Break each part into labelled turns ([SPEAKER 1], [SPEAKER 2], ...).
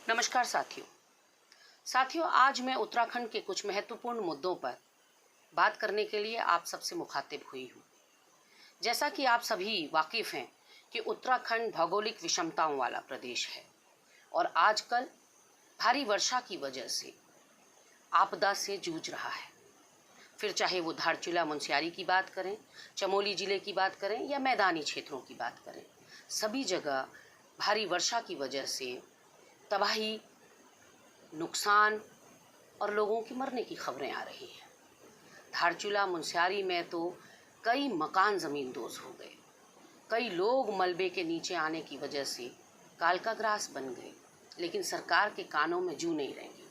[SPEAKER 1] नमस्कार साथियों, आज मैं उत्तराखंड के कुछ महत्वपूर्ण मुद्दों पर बात करने के लिए आप सबसे मुखातिब हुई हूँ। जैसा कि आप सभी वाकिफ़ हैं कि उत्तराखंड भौगोलिक विषमताओं वाला प्रदेश है और आजकल भारी वर्षा की वजह से आपदा से जूझ रहा है। फिर चाहे वो धारचूला मुनस्यारी की बात करें, चमोली ज़िले की बात करें या मैदानी क्षेत्रों की बात करें, सभी जगह भारी वर्षा की वजह से तबाही, नुकसान और लोगों की मरने की खबरें आ रही हैं। धारचूला मुनस्यारी में तो कई मकान ज़मींदोज़ हो गए, कई लोग मलबे के नीचे आने की वजह से कालका ग्रास बन गए, लेकिन सरकार के कानों में जू नहीं रहेंगी।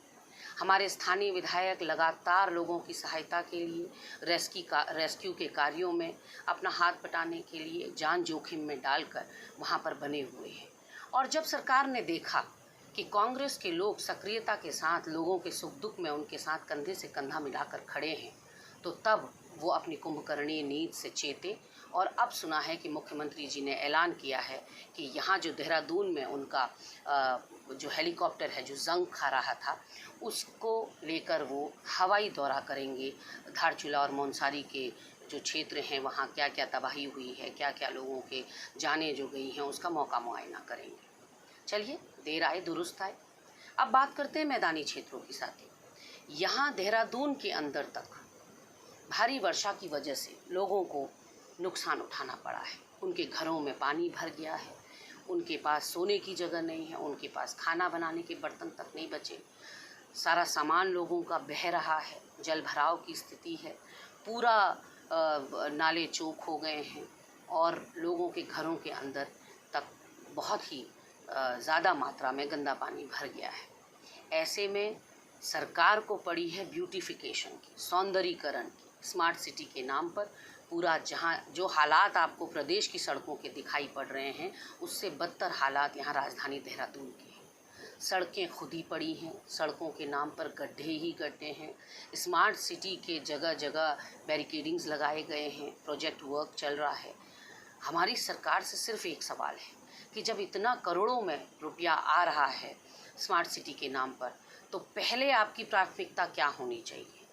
[SPEAKER 1] हमारे स्थानीय विधायक लगातार लोगों की सहायता के लिए रेस्क्यू के कार्यों में अपना हाथ बटाने के लिए जान जोखिम में डालकर वहाँ पर बने हुए हैं। और जब सरकार ने देखा कि कांग्रेस के लोग सक्रियता के साथ लोगों के सुख दुख में उनके साथ कंधे से कंधा मिलाकर खड़े हैं, तो तब वो अपनी कुंभकर्णीय नीति से चेते और अब सुना है कि मुख्यमंत्री जी ने ऐलान किया है कि यहाँ जो देहरादून में उनका जो हेलीकॉप्टर है जो जंग खा रहा था, उसको लेकर वो हवाई दौरा करेंगे। धारचूला और मुनस्यारी के जो क्षेत्र हैं वहाँ क्या क्या तबाही हुई है, क्या क्या लोगों के जानें जो गई हैं, उसका मौका मुआयना करेंगे। चलिए, देर आए दुरुस्त आए। अब बात करते हैं मैदानी क्षेत्रों की। साथियों, यहाँ देहरादून के अंदर तक भारी वर्षा की वजह से लोगों को नुकसान उठाना पड़ा है। उनके घरों में पानी भर गया है, उनके पास सोने की जगह नहीं है, उनके पास खाना बनाने के बर्तन तक नहीं बचे, सारा सामान लोगों का बह रहा है, जल भराव की स्थिति है, पूरा नाले चौक हो गए हैं और लोगों के घरों के अंदर तक बहुत ही ज़्यादा मात्रा में गंदा पानी भर गया है। ऐसे में सरकार को पड़ी है ब्यूटिफिकेशन की, सौंदर्यीकरण की, स्मार्ट सिटी के नाम पर पूरा जहाँ जो हालात आपको प्रदेश की सड़कों के दिखाई पड़ रहे हैं, उससे बदतर हालात यहाँ राजधानी देहरादून के हैं। सड़कें खुदी पड़ी हैं, सड़कों के नाम पर गड्ढे ही गड्ढे हैं। स्मार्ट सिटी के जगह जगह बैरिकेडिंग्स लगाए गए हैं, प्रोजेक्ट वर्क चल रहा है। हमारी सरकार से सिर्फ एक सवाल है कि जब इतना करोड़ों में रुपया आ रहा है स्मार्ट सिटी के नाम पर, तो पहले आपकी प्राथमिकता क्या होनी चाहिए?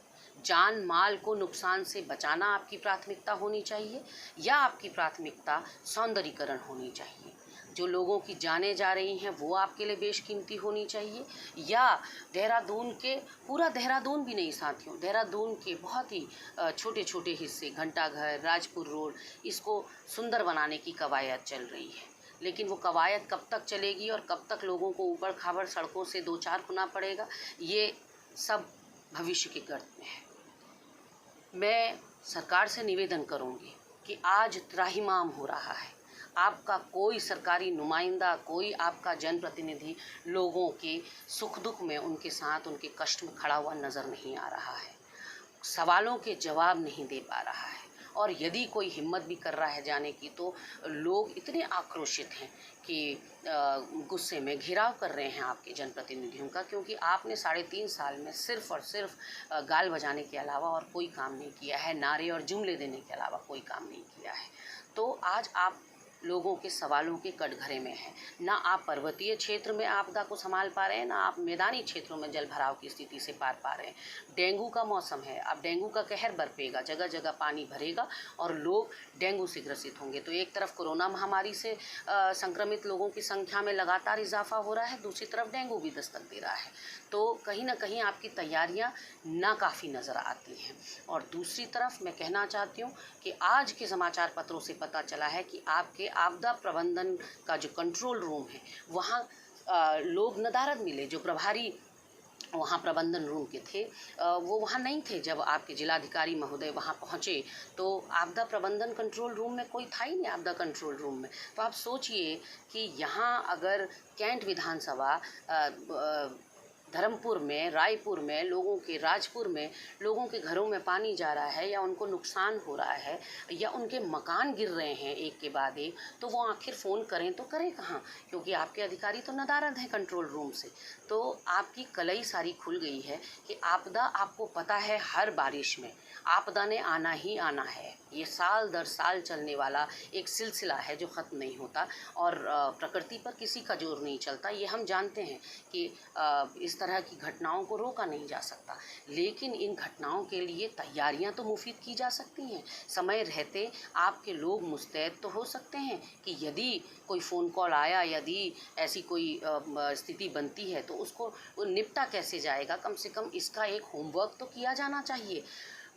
[SPEAKER 1] जान माल को नुकसान से बचाना आपकी प्राथमिकता होनी चाहिए या आपकी प्राथमिकता सौंदर्यीकरण होनी चाहिए? जो लोगों की जानें जा रही हैं वो आपके लिए बेशकीमती होनी चाहिए, या देहरादून के पूरा देहरादून भी नहीं साथियों, देहरादून के बहुत ही छोटे छोटे हिस्से, घंटाघर, राजपुर रोड, इसको सुंदर बनाने की कवायद चल रही है। लेकिन वो कवायद कब तक चलेगी और कब तक लोगों को ऊबड़ खाबड़ सड़कों से दो चार होना पड़ेगा, ये सब भविष्य के गर्त में है। मैं सरकार से निवेदन करूंगी कि आज त्राहिमाम हो रहा है, आपका कोई सरकारी नुमाइंदा, कोई आपका जनप्रतिनिधि लोगों के सुख दुख में उनके साथ उनके कष्ट में खड़ा हुआ नज़र नहीं आ रहा है, सवालों के जवाब नहीं दे पा रहा है। और यदि कोई हिम्मत भी कर रहा है जाने की, तो लोग इतने आक्रोशित हैं कि गुस्से में घेराव कर रहे हैं आपके जनप्रतिनिधियों का, क्योंकि आपने 3.5 साल में सिर्फ़ और सिर्फ गाल बजाने के अलावा और कोई काम नहीं किया है, नारे और जुमले देने के अलावा कोई काम नहीं किया है। तो आज आप लोगों के सवालों के कटघरे में हैं। ना आप पर्वतीय क्षेत्र में आपदा को संभाल पा रहे हैं, ना आप मैदानी क्षेत्रों में जल भराव की स्थिति से पार पा रहे हैं। डेंगू का मौसम है, अब डेंगू का कहर बरपेगा, जगह जगह पानी भरेगा और लोग डेंगू से ग्रसित होंगे। तो एक तरफ कोरोना महामारी से संक्रमित लोगों की संख्या में लगातार इजाफा हो रहा है, दूसरी तरफ डेंगू भी दस्तक दे रहा है। तो कहीं ना कहीं आपकी तैयारियां नाकाफ़ी नज़र आती हैं। और दूसरी तरफ मैं कहना चाहती हूँ कि आज के समाचार पत्रों से पता चला है कि आपके आपदा प्रबंधन का जो कंट्रोल रूम है, वहाँ लोग नदारद मिले। जो प्रभारी वहाँ प्रबंधन रूम के थे, वो वहाँ नहीं थे। जब आपके जिलाधिकारी महोदय वहाँ पहुँचे तो आपदा प्रबंधन कंट्रोल रूम में कोई था ही नहीं, आपदा कंट्रोल रूम में। तो आप सोचिए कि यहाँ अगर कैंट विधानसभा, धर्मपुर में, रायपुर में लोगों के, राजपुर में लोगों के घरों में पानी जा रहा है या उनको नुकसान हो रहा है या उनके मकान गिर रहे हैं एक के बाद एक, तो वो आखिर फ़ोन करें तो करें कहाँ, क्योंकि आपके अधिकारी तो नदारद हैं कंट्रोल रूम से। तो आपकी कलई सारी खुल गई है कि आपदा, आपको पता है हर बारिश में आपदा ने आना ही आना है। ये साल दर साल चलने वाला एक सिलसिला है जो ख़त्म नहीं होता और प्रकृति पर किसी का जोर नहीं चलता। ये हम जानते हैं कि इस तरह की घटनाओं को रोका नहीं जा सकता, लेकिन इन घटनाओं के लिए तैयारियां तो मुफीद की जा सकती हैं। समय रहते आपके लोग मुस्तैद तो हो सकते हैं कि यदि कोई फ़ोन कॉल आया, यदि ऐसी कोई स्थिति बनती है तो उसको निपटा कैसे जाएगा, कम से कम इसका एक होमवर्क तो किया जाना चाहिए।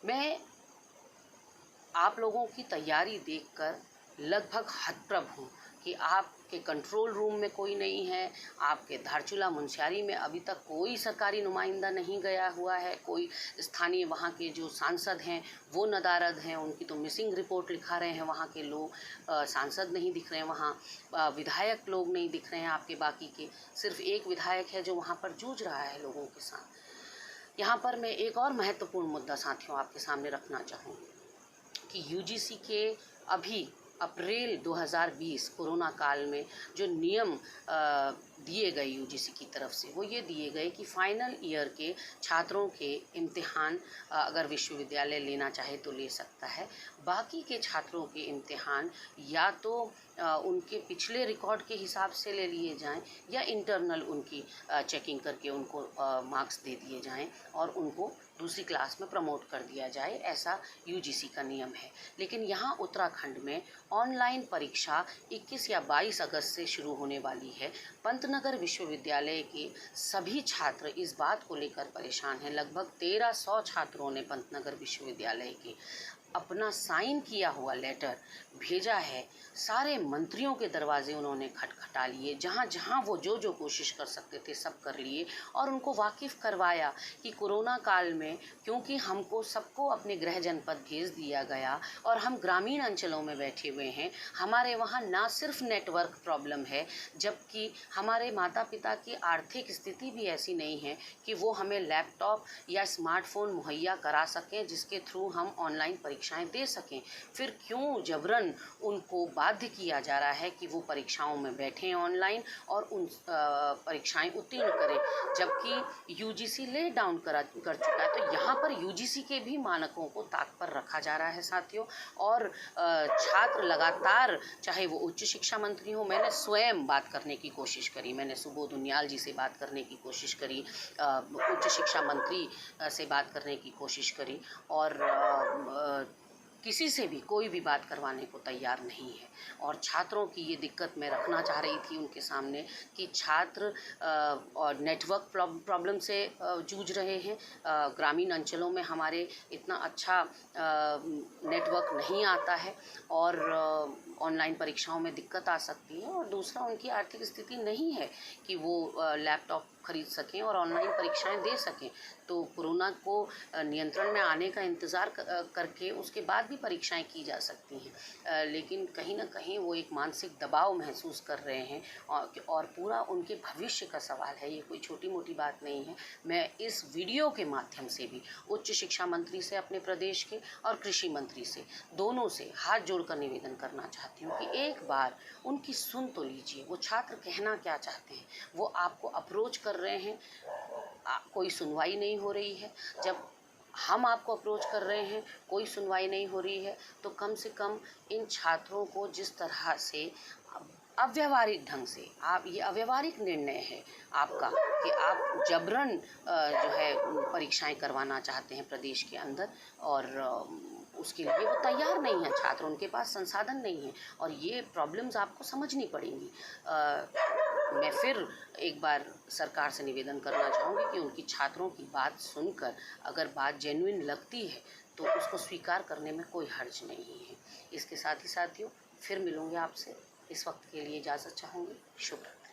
[SPEAKER 1] मैं आप लोगों की तैयारी देखकर लगभग हतप्रभ हूँ कि आपके कंट्रोल रूम में कोई नहीं है, आपके धारचूला मुंशियारी में अभी तक कोई सरकारी नुमाइंदा नहीं गया हुआ है, कोई स्थानीय वहाँ के जो सांसद हैं वो नदारद हैं, उनकी तो मिसिंग रिपोर्ट लिखा रहे हैं वहाँ के लोग। सांसद नहीं दिख रहे हैं वहाँ, विधायक लोग नहीं दिख रहे हैं आपके, बाकी के सिर्फ एक विधायक है जो वहाँ पर जूझ रहा है लोगों के साथ। यहाँ पर मैं एक और महत्वपूर्ण मुद्दा साथियों आपके सामने रखना चाहूँगी कि यूजीसी के अभी अप्रैल 2020 कोरोना काल में जो नियम दिए गए यूजीसी की तरफ से, वो ये दिए गए कि फाइनल ईयर के छात्रों के इम्तिहान अगर विश्वविद्यालय लेना चाहे तो ले सकता है। बाकी के छात्रों के इम्तिहान या तो उनके पिछले रिकॉर्ड के हिसाब से ले लिए जाएं या इंटरनल उनकी चेकिंग करके उनको मार्क्स दे दिए जाएं और उनको दूसरी क्लास में प्रमोट कर दिया जाए, ऐसा यूजीसी का नियम है। लेकिन यहाँ उत्तराखंड में ऑनलाइन परीक्षा 21 या 22 अगस्त से शुरू होने वाली है। पंतनगर विश्वविद्यालय के सभी छात्र इस बात को लेकर परेशान हैं। लगभग 1300 छात्रों ने पंतनगर विश्वविद्यालय के अपना साइन किया हुआ लेटर भेजा है। सारे मंत्रियों के दरवाजे उन्होंने खटखटा लिए, जहाँ जहाँ वो जो कोशिश कर सकते थे सब कर लिए और उनको वाकिफ़ करवाया कि कोरोना काल में क्योंकि हमको सबको अपने गृह जनपद भेज दिया गया और हम ग्रामीण अंचलों में बैठे हुए हैं, हमारे वहाँ ना सिर्फ नेटवर्क प्रॉब्लम है जबकि हमारे माता पिता की आर्थिक स्थिति भी ऐसी नहीं है कि वो हमें लैपटॉप या स्मार्टफोन मुहैया करा सकें जिसके थ्रू हम ऑनलाइन परीक्षाएं दे सकें। फिर क्यों जबरन उनको बाध्य किया जा रहा है कि वो परीक्षाओं में बैठें ऑनलाइन और उन परीक्षाएं उत्तीर्ण करें, जबकि यूजीसी ले डाउन कर चुका है। तो यहाँ पर यूजीसी के भी मानकों को ताक पर रखा जा रहा है साथियों। और छात्र लगातार, चाहे वो उच्च शिक्षा मंत्री हो, मैंने स्वयं बात करने की कोशिश करी, मैंने सुबोध उनियाल जी से बात करने की कोशिश करी, उच्च शिक्षा मंत्री से बात करने की कोशिश करी और किसी से भी कोई भी बात करवाने को तैयार नहीं है। और छात्रों की ये दिक्कत मैं रखना चाह रही थी उनके सामने कि छात्र और नेटवर्क प्रॉब्लम से जूझ रहे हैं। ग्रामीण अंचलों में हमारे इतना अच्छा नेटवर्क नहीं आता है और ऑनलाइन परीक्षाओं में दिक्कत आ सकती है। और दूसरा, उनकी आर्थिक स्थिति नहीं है कि वो लैपटॉप खरीद सकें और ऑनलाइन परीक्षाएं दे सकें। तो कोरोना को नियंत्रण में आने का इंतज़ार करके उसके बाद भी परीक्षाएं की जा सकती हैं, लेकिन कहीं ना कहीं वो एक मानसिक दबाव महसूस कर रहे हैं और पूरा उनके भविष्य का सवाल है। ये कोई छोटी मोटी बात नहीं है। मैं इस वीडियो के माध्यम से भी उच्च शिक्षा मंत्री से, अपने प्रदेश के, और कृषि मंत्री से, दोनों से हाथ जोड़कर निवेदन करना चाहती हूँ कि एक बार उनकी सुन तो लीजिए। वो छात्र कहना क्या चाहते हैं, वो आपको अप्रोच कर रहे हैं, कोई सुनवाई नहीं हो रही है। जब हम आपको अप्रोच कर रहे हैं, कोई सुनवाई नहीं हो रही है, तो कम से कम इन छात्रों को जिस तरह से अव्यवहारिक ढंग से, आप ये अव्यवहारिक निर्णय है आपका कि आप जबरन जो है परीक्षाएं करवाना चाहते हैं प्रदेश के अंदर, और उसके लिए वो तैयार नहीं है छात्र, उनके पास संसाधन नहीं है और ये प्रॉब्लम्स आपको समझनी पड़ेंगी। मैं फिर एक बार सरकार से निवेदन करना चाहूँगी कि उनकी छात्रों की बात सुनकर अगर बात जेन्युइन लगती है तो उसको स्वीकार करने में कोई हर्ज नहीं है। इसके साथ ही साथियों, फिर मिलूँगी आपसे। इस वक्त के लिए इजाज़त चाहूँगी। शुभ रात्रि।